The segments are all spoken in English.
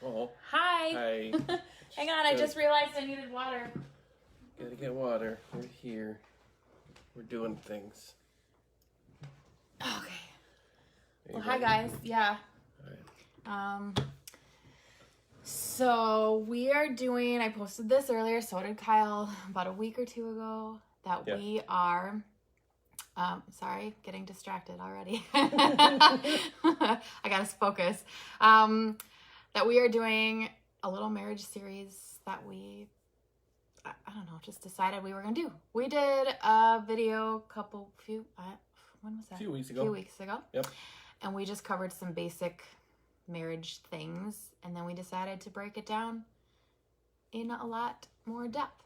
Oh. Hi. Hi. Hang on, I just realized I needed water. Gotta get water. We're here. We're doing things. Okay. Are you Well, hi ready? guys. Yeah. All right. So we are doing, I posted this earlier, so did Kyle, about a week or two ago, that we are, sorry, getting distracted already. I gotta focus. That we are doing a little marriage series that we, I don't know, just decided we were gonna do. We did a video when was that? A few weeks ago. A few weeks ago. Yep. And we just covered some basic marriage things, and then we decided to break it down in a lot more depth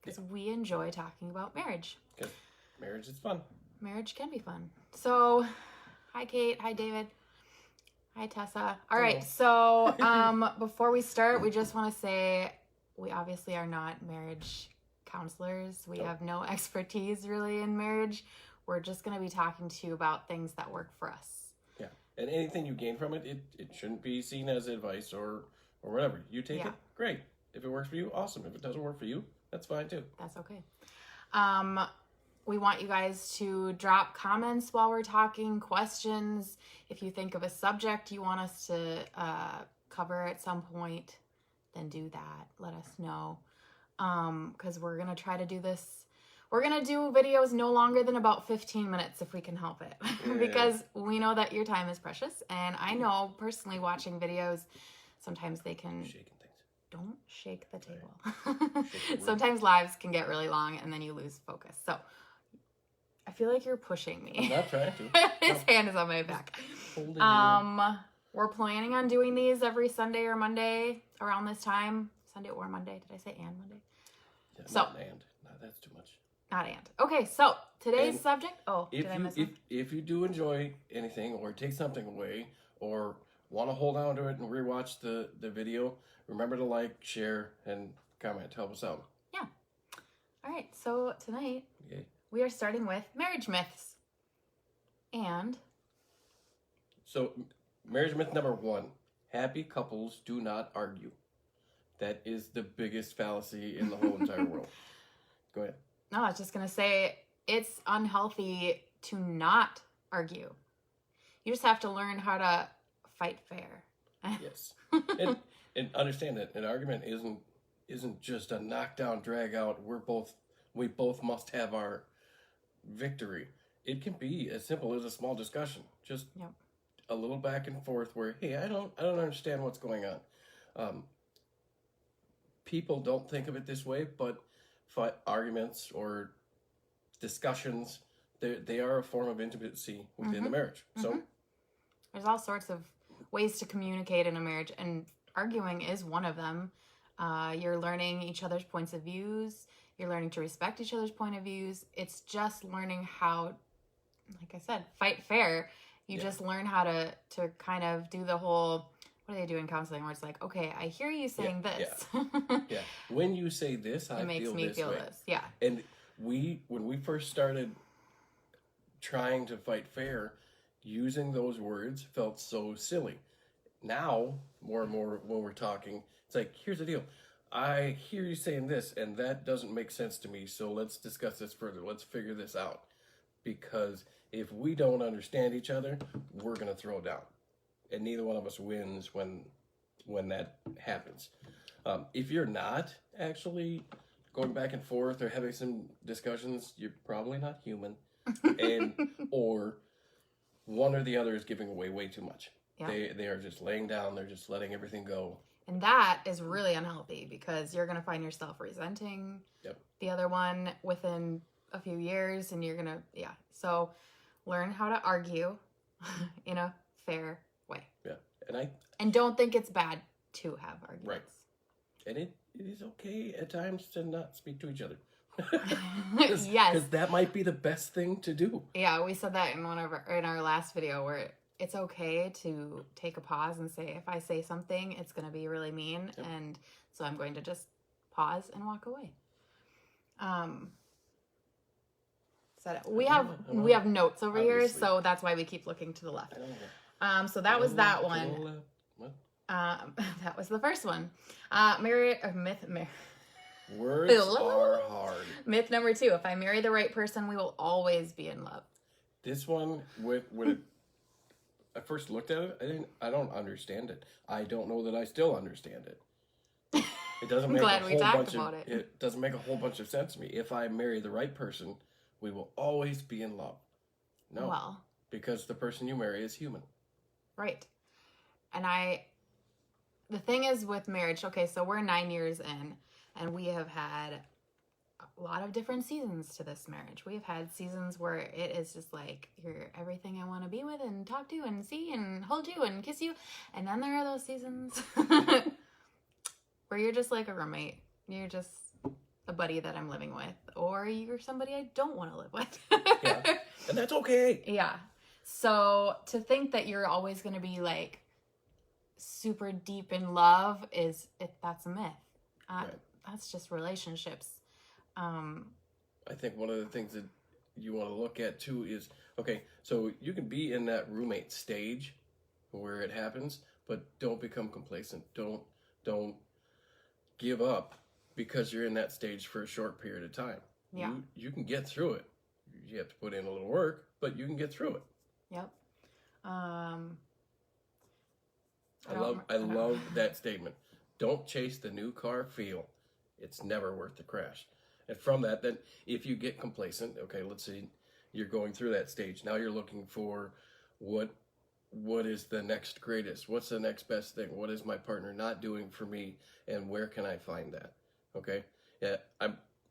because we enjoy talking about marriage. Because marriage is fun. Marriage can be fun. So, hi Kate, hi David, hi Tessa. All right, so before we start, we just want to say we obviously are not marriage counselors. We have no expertise really in marriage. We're just going to be talking to you about things that work for us. Yeah. And anything you gain from it, it shouldn't be seen as advice or whatever. You take it, great. If it works for you, awesome. If it doesn't work for you, that's fine too. That's okay. We want you guys to drop comments while we're talking, questions. If you think of a subject you want us to cover at some point, then do that. Let us know. Because we're going to try to do this. We're going to do videos no longer than about 15 minutes if we can help it. Because we know that your time is precious. And I know personally watching videos, sometimes they can... Shaking things. Don't shake the table. Shake the Sometimes lives can get really long and then you lose focus. So I feel like you're pushing me. I'm not trying to. His hand is on my back. Holding you. We're planning on doing these every Sunday or Monday around this time. Sunday or Monday. Did I say and Monday? Yeah, So, not and. No, that's too much. not and. Okay, so today's And subject. Oh, did I miss one? If you do enjoy anything or take something away or want to hold on to it and rewatch the video, remember to like, share, and comment. Help us out. Yeah. All right, so tonight Okay. we are starting with marriage myths. And So, marriage myth number 1. Happy couples do not argue. That is the biggest fallacy in the whole entire world. Go ahead. no, I was just going to say it's unhealthy to not argue. You just have to learn how to fight fair. Yes. And understand that an argument isn't just a knockdown, drag out. We both must have our victory. It can be as simple as a small discussion. Just a little back and forth where, hey, I don't understand what's going on. People don't think of it this way, but arguments or discussions, they are a form of intimacy within the marriage. So there's all sorts of ways to communicate in a marriage, and arguing is one of them. You're learning each other's points of views. You're learning to respect each other's point of views. It's just learning how, like I said, fight fair. You just learn how to kind of do the whole, what do they do in counseling where it's like, okay, I hear you saying this. Yeah. When you say this, it makes me feel this. Yeah. And when we first started trying to fight fair, using those words felt so silly. Now, more and more when we're talking, it's like, here's the deal. I hear you saying this, and that doesn't make sense to me, so let's discuss this further. Let's figure this out. Because if we don't understand each other, we're going to throw down. And neither one of us wins when that happens. If you're not actually going back and forth or having some discussions, you're probably not human. Or one or the other is giving away way too much. Yeah. They are just laying down. They're just letting everything go. And that is really unhealthy because you're going to find yourself resenting the other one within a few years, and you're going to, So learn how to argue in a fair way. Yeah. And don't think it's bad to have arguments. Right. And it is okay at times to not speak to each other. Yes. Because that might be the best thing to do. Yeah, we said that in our last video where it's okay to take a pause and say, if I say something, it's going to be really mean. Yep. And so I'm going to just pause and walk away. We have notes over here, so that's why we keep looking to the left. So that was that one. What? That was the first one. Words are hard. Myth number 2: if I marry the right person, we will always be in love. This one, when I first looked at it, I don't understand it. I don't know that I still understand it. It doesn't make glad a we whole talked bunch about of it. it doesn't make a whole bunch of sense to me. If I marry the right person, we will always be in love. No, Well, because the person you marry is human. right. And the thing is with marriage, okay, so we're 9 years in, and we have had a lot of different seasons to this marriage. We've had seasons where it is just like, you're everything I want to be with and talk to and see and hold you and kiss you. And then there are those seasons where you're just like a roommate. You're just a buddy that I'm living with, or you're somebody I don't want to live with. Yeah. And that's okay. Yeah. So to think that you're always going to be like super deep in love that's a myth. Right. That's just relationships. I think one of the things that you want to look at too is, okay, so you can be in that roommate stage where it happens, but don't become complacent. Don't give up because you're in that stage for a short period of time. Yeah. You can get through it. You have to put in a little work, but you can get through it. Yep. I love that statement. Don't chase the new car feel. It's never worth the crash. And from that, then if you get complacent, okay, let's say you're going through that stage. Now you're looking for what is the next greatest? What's the next best thing? What is my partner not doing for me? And where can I find that? Okay. Yeah.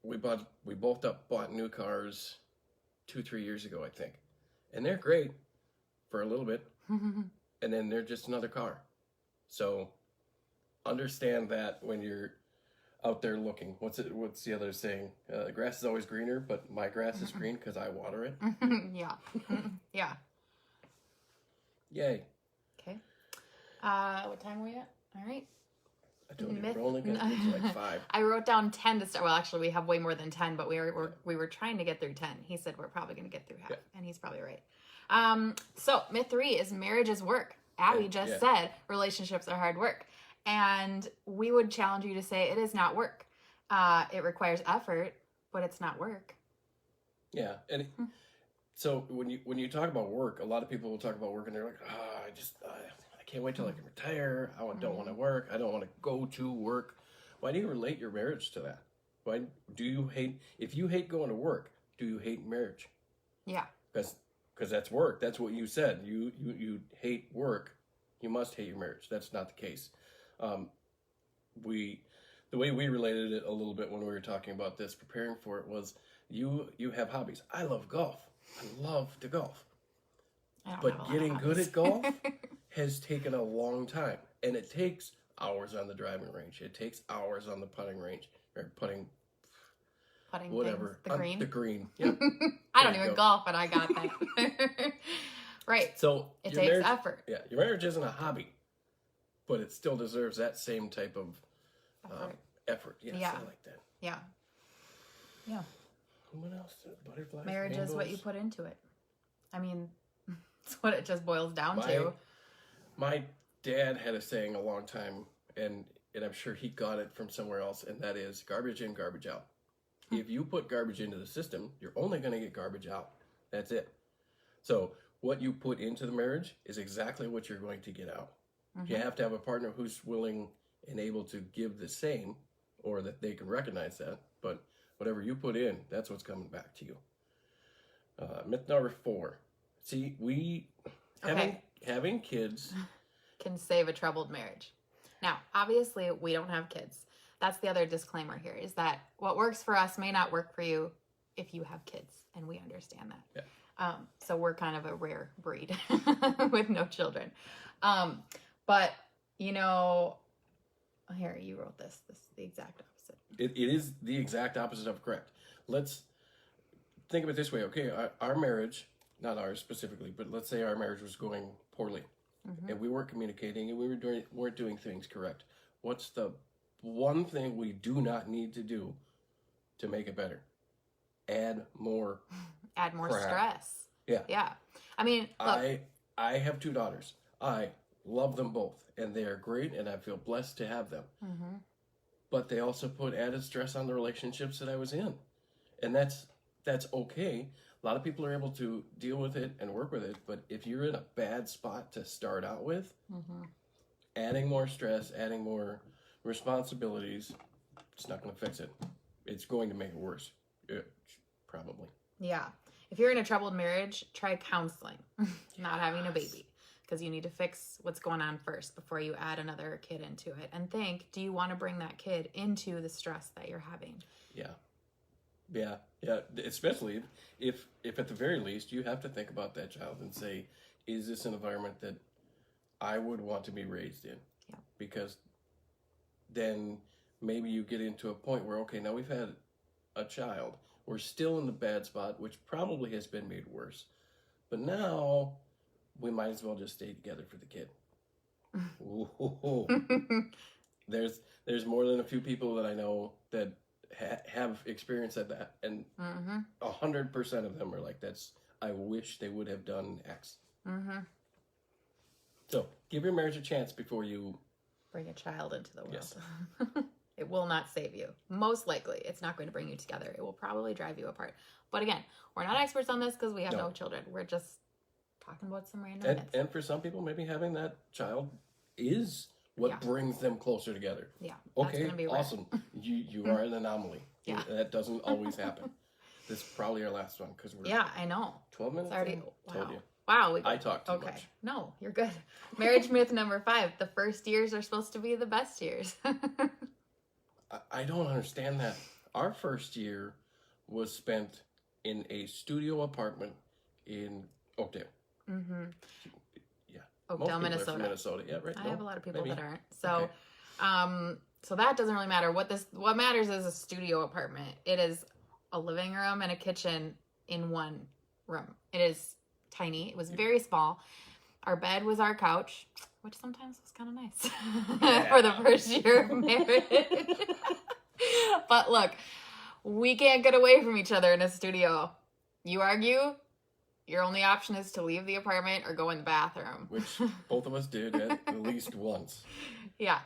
We both bought new cars 2-3 years ago, I think. And they're great for a little bit. And then they're just another car. So understand that when you're out there looking. What's the other saying? The grass is always greener, but my grass is green because I water it. Yeah. Yeah. Yay. Okay. What time are we at? All right. I told you we're only going to get to like 5. I wrote down 10 to start. Well, actually, we have way more than 10, but we were trying to get through 10. He said we're probably going to get through half, and he's probably right. So myth 3 is marriage is work. Abby just said relationships are hard work. And we would challenge you to say it is not work. It requires effort, but it's not work. Yeah. And so when you talk about work, a lot of people will talk about work and they're like, I can't wait till I can retire. I don't want to work. I don't want to go to work. Why do you relate your marriage to that? Why do you hate, if you hate going to work, do you hate marriage? Yeah. Because that's work. That's what you said. You hate work. You must hate your marriage. That's not the case. The way we related it a little bit when we were talking about this, preparing for it, was you have hobbies. I love golf. I love to golf. But getting good at golf has taken a long time. And it takes hours on the driving range. It takes hours on the putting range. Or putting whatever. Things, the green. The green. Yeah. I don't even golf, but I got that. Right. So it takes effort. Yeah. Your marriage isn't a hobby, but it still deserves that same type of effort. Yes, yeah. I like that. Yeah. Yeah. What else? Butterflies. Marriage rainbows. is what you put into it. I mean, that's what it just boils down to. My dad had a saying a long time, and I'm sure he got it from somewhere else, and that is garbage in, garbage out. If you put garbage into the system, you're only going to get garbage out. That's it. So what you put into the marriage is exactly what you're going to get out. You have to have a partner who's willing and able to give the same, or that they can recognize that. But whatever you put in, that's what's coming back to you. Myth number 4. See, having kids can save a troubled marriage. Now, obviously, we don't have kids. That's the other disclaimer here, is that what works for us may not work for you if you have kids, and we understand that. Yeah. So we're kind of a rare breed with no children. But, here, you wrote this. This is the exact opposite. It is the exact opposite of correct. Let's think of it this way. Okay, our marriage, not ours specifically, but let's say our marriage was going poorly, and we weren't communicating, and we weren't doing things correct. What's the one thing we do not need to do to make it better? Add more crap. Stress. Yeah. Yeah. I mean, look, I have 2 daughters. I love them both, and they are great, and I feel blessed to have them. Mm-hmm. But they also put added stress on the relationships that I was in, and that's okay. A lot of people are able to deal with it and work with it, but if you're in a bad spot to start out with, Mm-hmm. adding more stress, adding more responsibilities, it's not going to fix it. It's going to make it worse, probably. Yeah. If you're in a troubled marriage, try counseling, not having a baby, because you need to fix what's going on first before you add another kid into it. And think, do you want to bring that kid into the stress that you're having? Yeah. Especially if at the very least you have to think about that child and say, is this an environment that I would want to be raised in? Yeah. Because then maybe you get into a point where, okay, now we've had a child. We're still in the bad spot, which probably has been made worse. But now we might as well just stay together for the kid. There's more than a few people that I know that have experienced that, and 100% of them are like, I wish they would have done X. Mm-hmm. So give your marriage a chance before you bring a child into the world. Yes. It will not save you. Most likely, it's not going to bring you together. It will probably drive you apart. But again, we're not experts on this because we have no children. We're just talking about some random myths. And for some people, maybe having that child is what brings them closer together. Yeah. Okay, awesome. You are an anomaly. Yeah. That doesn't always happen. This is probably our last one because we're I know. 12 minutes. It's already, in? wow. Told you. Wow. I talk too much. No, you're good. Marriage myth number 5. The first years are supposed to be the best years. I don't understand that. Our first year was spent in a studio apartment in Oakdale. Mm-hmm. Yeah. Oakdale, Most people are Minnesota. from Minnesota. Yeah, right. I have a lot of people maybe. that aren't. So, so that doesn't really matter. What matters is a studio apartment. It is a living room and a kitchen in one room. It is tiny. It was very small. Our bed was our couch, which sometimes was kind of nice for the first year of marriage. But look, we can't get away from each other in a studio. You argue, your only option is to leave the apartment or go in the bathroom. Which both of us did at least once. Yeah.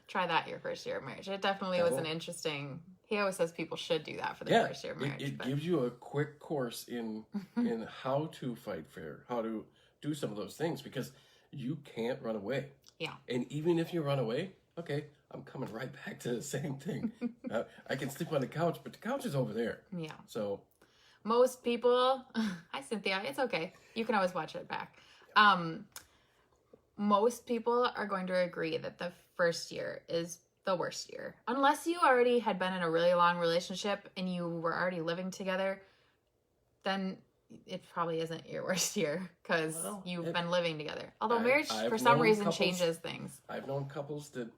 Try that your first year of marriage. It definitely was an interesting... He always says people should do that for the first year of marriage. It gives you a quick course in how to fight fair, how to do some of those things, because you can't run away. Yeah. And even if you run away, okay, I'm coming right back to the same thing. I can sleep on the couch, but the couch is over there. Yeah. So... Most people... Hi, Cynthia. It's okay. You can always watch it back. Most people are going to agree that the first year is the worst year. Unless you already had been in a really long relationship and you were already living together, then it probably isn't your worst year because you've been living together. Although marriage, for some reason, changes things. I've known couples that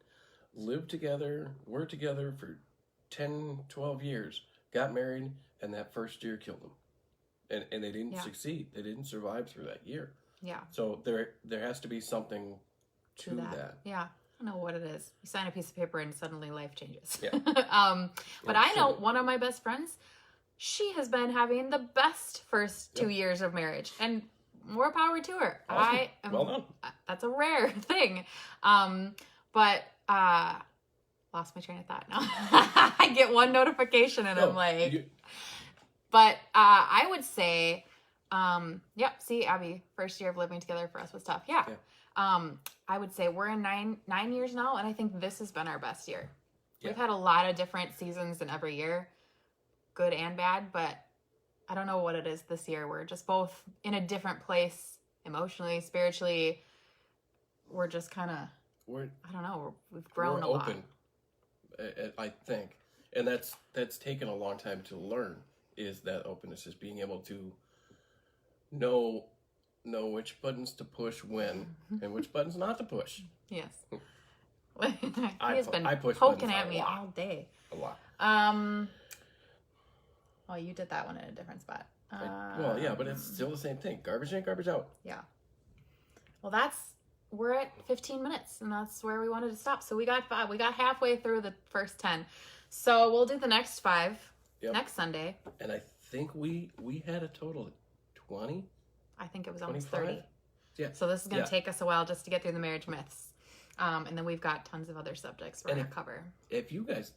lived together, were together for 10, 12 years, got married, and that first year killed them. And they didn't succeed. They didn't survive through that year. Yeah. So there has to be something to that. Yeah. I don't know what it is. You sign a piece of paper and suddenly life changes. Yeah. But I know one of my best friends, she has been having the best first 2 years of marriage, and more power to her. Awesome. Well done. That's a rare thing. But lost my train of thought now. I get one notification and I'm like, but I would say, see, Abby, first year of living together for us was tough. Yeah. I would say we're in nine years now, and I think this has been our best year. We've had a lot of different seasons in every year, good and bad, but I don't know what it is this year. We're just both in a different place emotionally, spiritually. We're just kind of, I don't know, we've grown a lot. Open, I think. And that's taken a long time to learn, is that openness, is being able to know which buttons to push when and which buttons not to push. Yes. He has been push poking at me all day. A lot. Well, you did that one in a different spot. But it's still the same thing. Garbage in, garbage out. Yeah. Well, we're at 15 minutes, and that's where we wanted to stop. So we got halfway through the first 10. So we'll do the next 5 next Sunday. And I think we had a total of 20. I think it was almost 30. Yeah. So this is going to take us a while just to get through the marriage myths. And then we've got tons of other subjects we're going to cover. If you guys,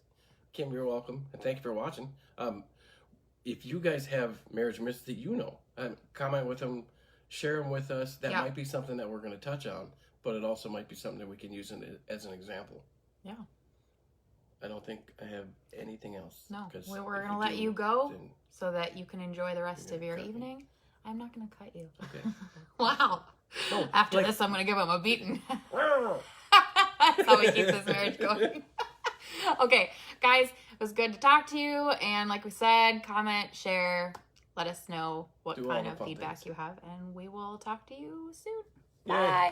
Kim, you're welcome, and thank you for watching. If you guys have marriage myths that you know, comment with them, share them with us. That might be something that we're going to touch on, but it also might be something that we can use as an example. Yeah. I don't think I have anything else. No, we're going to let you go so that you can enjoy the rest of your evening. I'm not going to cut you. Okay. Wow. No, After this, I'm going to give him a beating. That's how we keep this marriage going. Okay, guys, it was good to talk to you. And like we said, comment, share, let us know what kind of feedback you have. And we will talk to you soon. Bye.